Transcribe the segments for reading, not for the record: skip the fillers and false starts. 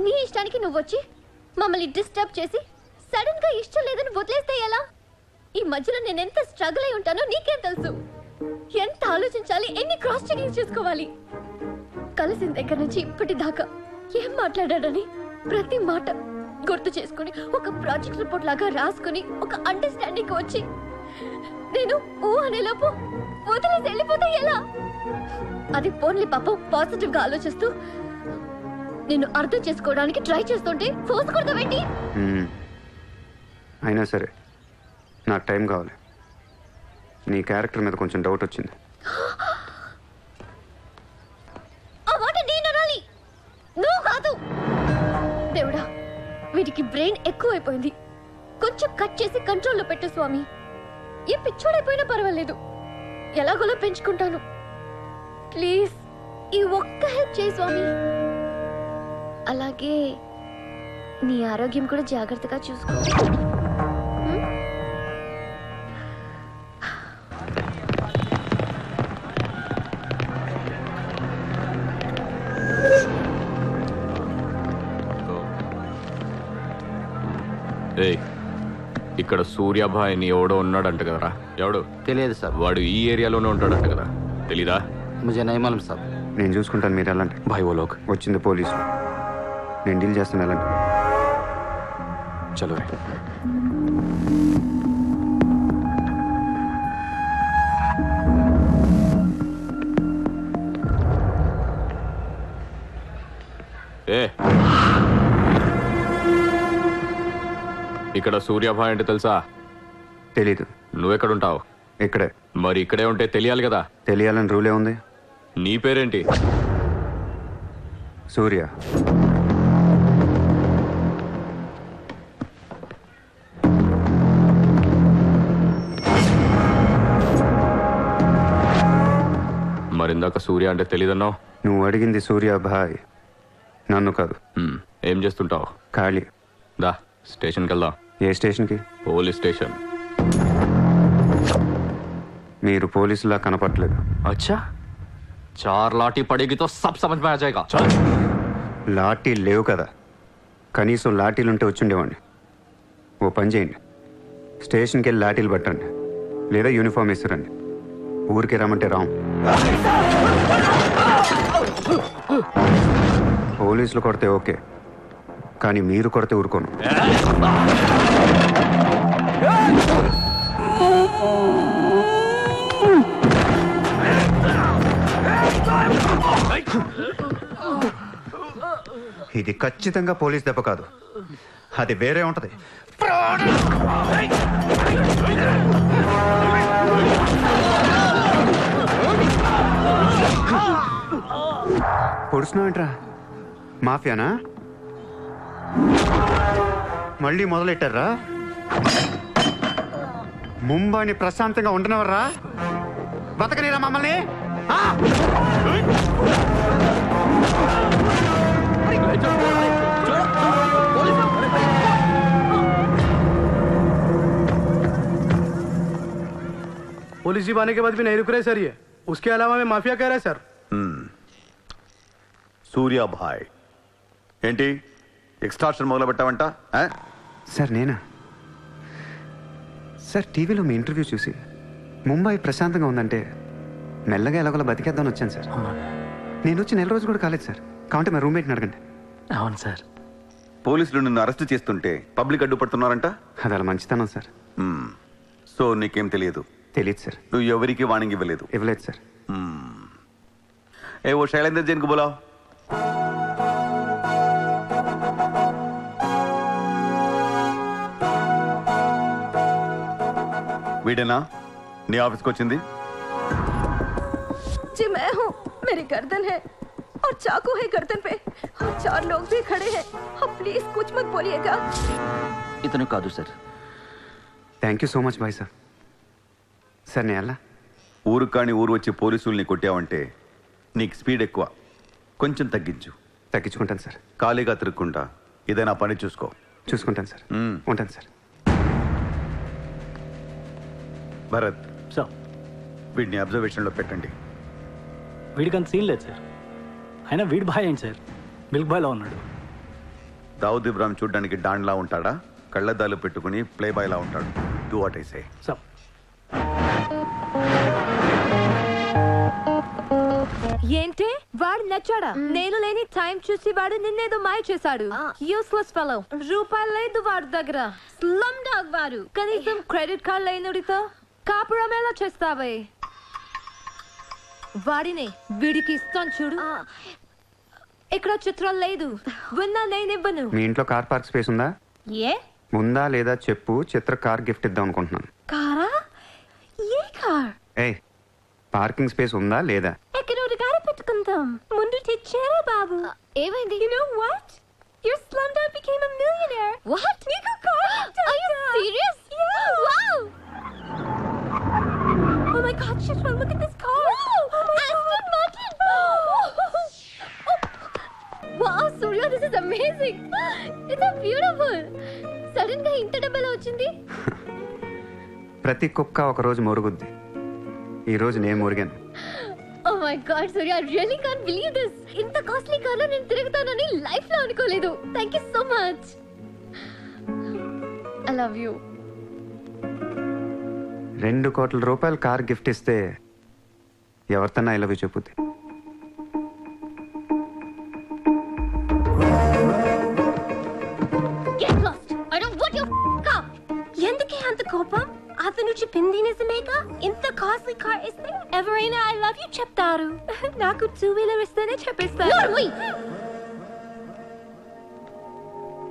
నీ ఇష్టానికి నువ్వు వచ్చి మమ్మల్ని డిస్టర్బ్ చేసి సడన్ గా ఇష్టం లేదని వదిలేస్తే ఎలా? ఈ మధ్యలో నేను ఎంత స్ట్రగుల్ అయి ఉంటానో నీకేం తెలుసు? ఎంత ఆలోచించాలి, ఎన్ని క్రాస్ చెకింగ్ చేసుకోవాలి. కలిసిన దగ్గర నుంచి ఇప్పటిదాకా ఏం మాట్లాడాడని ప్రతి మాట గుర్తు చేసుకుని ఒక ప్రాజెక్ట్ రిపోర్ట్ లాగా రాసుకుని ఒక అండర్స్టాండింగ్ వచ్చి నేను ఓ అనేలోపు వదిలేసి వెళ్ళిపోతే ఎలా? అది పోన్లీ పాపం పాజిటివ్ గా ఆలోచిస్తూ నేను అర్థం చేసుకోవడానికి ట్రై చేస్తుంటే ఫోర్స్ కొడతావేంటి? అయినా సరే నాకు టైం కావాలి. నీ క్యారెక్టర్ మీద కొంచెం డౌట్ వచ్చింది. ఆ మాట నేను అనాలి, నువ్వు కాదు. దేవుడా, వీటికి బ్రెయిన్ ఎక్కువైపోయింది. కొంచెం కట్ చేసి కంట్రోల్లో పెట్టు స్వామి. ఏ పిచ్చోడైపోయినా పర్వాలేదు, ఎలాగోలా పెంచుకుంటాను. ప్లీజ్ ఈ ఒక్క హెల్ప్ చేయి స్వామి. అలాగే నీ ఆరోగ్యం కూడా జాగ్రత్తగా చూసుకో. ఇక్కడ సూర్యాభాయ్ అని ఎవడో ఉన్నాడంట కదరా? ఎవడు? తెలియదు సార్. వాడు ఈ ఏరియాలోనే ఉంటాడంట కదా, తెలీదా? ముజే నహీ మాలూమ్ సాబ్. నేను చూసుకుంటాను, మీరు వెళ్ళండి. భాయ్ ఓ లోగ్ వచ్చింది పోలీసు, నేను డీల్ చేస్తాను, వెళ్ళండి. చలో ఏ ఇక్కడ సూర్యాభాయ్ అంటే తెలుసా? తెలీదు. నువ్వెక్కడుంటావు? ఇక్కడే. మరి ఇక్కడే ఉంటే తెలియాలి కదా. తెలియాలని రూలే ఉంది. నీ పేరేంటి? సూర్య. మరిందాక సూర్య అంటే తెలీదన్నావు. నువ్వు అడిగింది సూర్యాభాయ్, నన్ను కాదు. ఏం చేస్తుంటావు? ఖాళీ. దా స్టేషన్కి వెళ్దాం. ఏ స్టేషన్కి? Police station. మీరు పోలీసులా కనపట్లేదు. అచ్చా, చార్ లాఠీ పడేగి తో సబ్ సమజ్ మే ఆ జాయేగా. లాఠీ లేవు కదా, కనీసం లాఠీలుంటే వచ్చుండేవాడిని. ఓ పని చేయండి, స్టేషన్కి వెళ్ళి లాఠీలు పట్టండి, లేదా యూనిఫామ్ వేసురండి. ఊరికి రమ్మంటే రాం. పోలీసులు కొడితే ఓకే, కానీ మీరు కొడితే ఊరుకోను. ఇది ఖచ్చితంగా పోలీస్ దెబ్బ కాదు, అది వేరే ఉంటది. పొడుస్తున్నావేంట్రా? మాఫియానా? మళ్ళీ మొదలెట్టారా? ముంబైని ప్రశాంతంగా ఉండనవర్రా? బతకనేరా మమ్మల్ని? पुलिस जीप आने के बाद भी नहीं रुक रहे सर, ये उसके अलावा मैं माफिया कह रहा है सर. సూర్యాభాయ్ ఏంటి ఎక్స్ట్రాక్షన్ మొదలు పెట్టావంట? సార్ నేనా? సార్ టీవీలో మీ ఇంటర్వ్యూ చూసి ముంబై ప్రశాంతంగా ఉందంటే మెల్లగా ఎలాగోలా బతికేద్దామని వచ్చాను సార్. నేను వచ్చి నెల రోజు కూడా కాలేదు సార్. కావంటే మా రూమ్మేట్ని అడగండి. అవును సార్. పోలీసులు నిన్ను అరెస్ట్ చేస్తుంటే పబ్లిక్ అడ్డుపడుతున్నారంట. అది అలా మంచితనం సార్. సో నీకేం తెలియదు? తెలియదు సార్. నువ్వు ఎవరికి వార్నింగ్ ఇవ్వలేదు? ఇవ్వలేదు సార్. ఏ ఓ శైలేందర్ జైన్ కు బోలావ్. వీడేనా నీ ఆఫీస్కి వచ్చింది? जी मैं हूँ, मेरी गर्दन है और चाकू है गर्दन पे और 4 लोग भी खड़े हैं. आप प्लीज कुछ मत बोलिएगा. ఇతను కాదు sir. Thank you so much bye sir. Sir నేను ఎలా? ఊరు కాని ఊరు వచ్చి పోలీసుల్ని కొట్టావంటే నీకు స్పీడ్ ఎక్కువ, కొంచెం తగ్గించు. తగ్గించుకుంటాను సార్. ఖాళీగా తిరుక్కుంటా ఏదైనా పని చూసుకో. చూసుకుంటాను సార్. ఉంటాను సార్. భరత్ సార్, వీడిని అబ్జర్వేషన్లో పెట్టండి. వీడికి అంత సీన్ లేదు సార్. అయినా వీడి బాయ్ ఏంటి సార్, మిల్క్ బాయ్లో ఉన్నాడు. దావుద్ ఇబ్రాహిం చూడడానికి డాన్లా ఉంటాడా, కళ్ళద్దాలు పెట్టుకుని ప్లే బాయ్లా ఉంటాడు? Do what I say. सब ఏంటి వాడు నచ్చాడా? నేను లేని టైం చూసి వాడు నిన్నేదో మాయ చేశాడు. Useless fellow. రూపాయలు లేదు వాడి దగ్గర. స్లమ్ డాగ్ వాడు. కనీసం క్రెడిట్ కార్డ్ లేనుడితో కాపురం ఎలా చేస్తావే? వాడిని వీడికి ఇస్తాను చూడు. ఇక్కడ చిత్రం లేదు. విన్నా నేనివ్వను. మీ ఇంట్లో కార్ పార్క్ స్పేస్ ఉందా? ఏ ఉందా లేదా చెప్పు, చిత్ర కార్ గిఫ్ట్ ఇద్దాం అనుకుంటున్నాను. కారా? ఏ కార్? ఏ పార్కింగ్ స్పేస్ ఉందా లేదా? ఎక్కడ గారి పెట్టుకుందాం. ముందు తెచ్చారా బాబు? ఏమైంది? You know what? Your slumdog became a millionaire. What? నీకు car Are you serious? Yeah. Wow! Oh my God, Chitra, look at this car. Oh my Aston Martin! Wow, Surya, this is amazing. It's so beautiful. Sudden గా ఇంత డబ్బులు వచ్చింది. ప్రతి కుక్క ఒక రోజు మొరుగుద్ది. ఈ రోజు నేను మొరిగాను. Oh my God, Surya, I really can't believe this. ఇంత కాస్ట్లీ కార్ లో నేను తిరుగుతానని లైఫ్ లో అనుకోలేదు. Thank you so much. I love you. 2 కోట్ల రూపాయలు కార్ గిఫ్ట్ ఇస్తే ఎవరితోనా ఐ లవ్ యూ చెప్పుద్ది. Get lost. I don't want your car. ఎందుకే అంత కోపం? అతను చెప్పింది నిజమేగా? ఇంత కాస్ట్లీ కార్ ఇస్తే ఎవరైనా ఐ లవ్ యూ చెప్తారు. నాకు 2-wheeler ఇస్తేనే చెప్పిస్తారు. నోర్మై.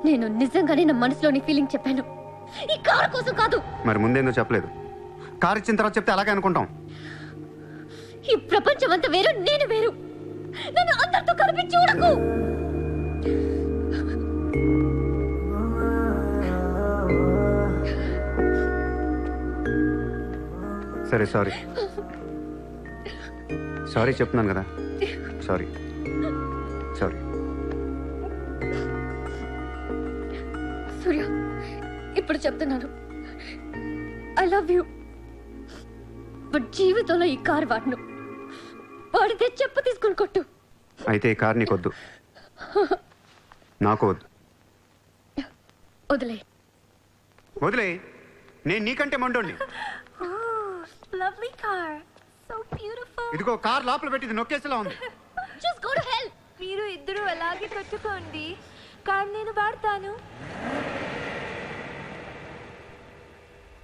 నేను నిజంగానే నా మనసులోని ఫీలింగ్ చెప్పాను. ఈ కార్ కోసం కాదు. మరి ముందేందో చెప్పలేదు? కార్ ఇచ్చిన తర్వాత చెప్తే అలాగే అనుకుంటాం. ఈ ప్రపంచం అంతా వేరు, నేను వేరు. నన్ను అందరితో కలిపి చూడకు. సరే సారీ సారీ చెప్తున్నాను కదా. Sorry sorry. సూర్య, ఇప్పుడు చెప్తున్నాను, ఐ లవ్ యూ. బట్ జీవితంలో ఈ కార్ వాడను. వాడితే చెప్పు తీసుకుని కొట్టు. అయితే ఈ కార్ నీకు వద్దు, నాకు వద్దు. వదిలే. వదిలే. నేను నీకంటే మండోండి. Lovely car. So beautiful. ఇదిగో కార్ లోపల పెట్టింది నొక్కేసేలా ఉంది. Just go to hell. మీరు ఇద్దరు అలాగే పెట్టుకోండి. కార్ నేను వాడతాను.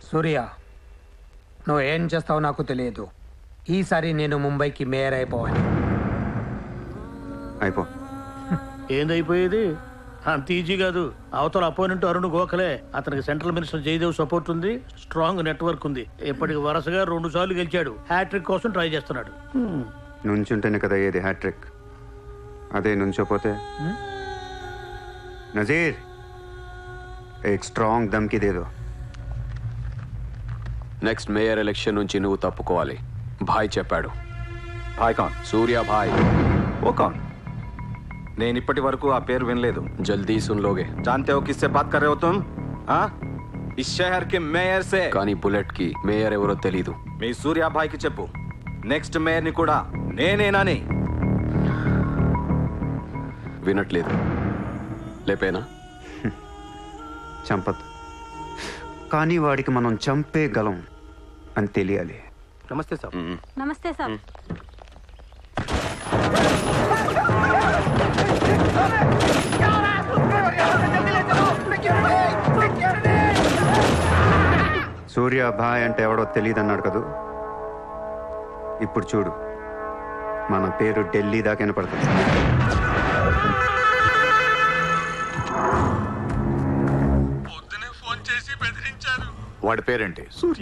సూర్య, నువ్వు ఏం చేస్తావో నాకు తెలియదు. ఈసారి నేను ముంబైకి మేయర్ అయిపోవాలి. అయిపో. ఏందైపోయేది? అంత ఈజీ కాదు. అవతల అపోనెంట్ అరుణ్ గోఖలే. అతనికి సెంట్రల్ మినిస్టర్ జయదేవ్ సపోర్ట్ ఉంది, స్ట్రాంగ్ నెట్వర్క్ ఉంది. ఇప్పటికి వరుసగా 2 సార్లు గెలిచాడు. హ్యాట్రిక్ కోసం ట్రై చేస్తున్నాడు. నుంచుంటేనే కదా ఏది హ్యాట్రిక్. అదే నుంచోపోతే నజీర్ एक स्ट्रांग धमकी दे दो. నెక్స్ట్ మేయర్ ఎలక్షన్ నుంచి నువ్వు తప్పుకోవాలి. భాయ్ చెప్పాడు. భాయ్ కౌన్? సూర్య భాయ్. ఓ కౌన్? నేను ఇప్పటి వరకు ఆ పేరు వినలేదు. జల్దీ సున్ లోగే. जानते हो किससे बात कर रहे हो तुम? हाँ? इस शहर के మేయర్ से. కానీ బుల్లెట్ కి మేయర్ ఎవరో తెలీదు. మీ సూర్యాభాయ్కి చెప్పు, నెక్స్ట్ మేయర్ ని కూడా నేనేనని. వినట్లేదు. లేపేనా? చంపదు, కానీ వాడికి మనం చంపేయగలం అని తెలియాలి. నమస్తే సార్. నమస్తే సార్. సూర్య భాయ్ అంటే ఎవడో తెలియదు అన్నాడు కదూ. ఇప్పుడు చూడు, మన పేరు ఢిల్లీ దాకా వినపడుతుంది. వాడి పేరేంటి? సూర్య.